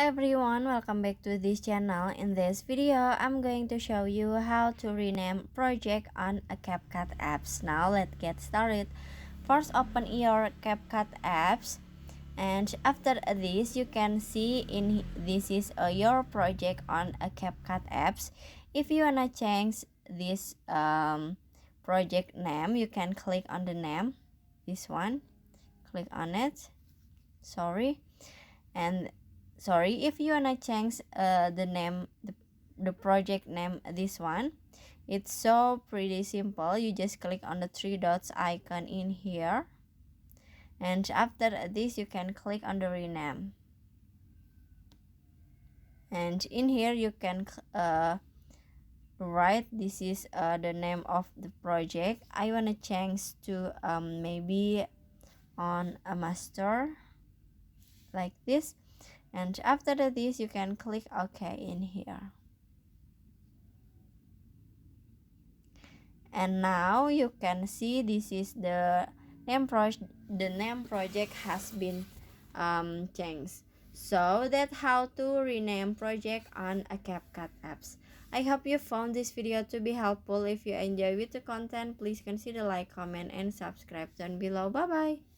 Everyone, welcome back to this channel. In this video, I'm going to show you how to rename project on a CapCut apps. Now let's get started. First, open your CapCut apps, and after this you can see this is your project on a CapCut apps. If you wanna change this project name, you can click on the name, this one, click on it. If you wanna change the name, the project name, this one, it's so pretty simple. You just click on the three dots icon in here, and after this you can click on the rename, and in here you can write this is the name of the project. I wanna change to maybe on a master, like this. And after this you can click OK in here. And now you can see this is the name project has been changed. So that's how to rename project on a CapCut apps. I hope you found this video to be helpful. If you enjoy with the content, please consider like, comment, and subscribe down below. Bye bye.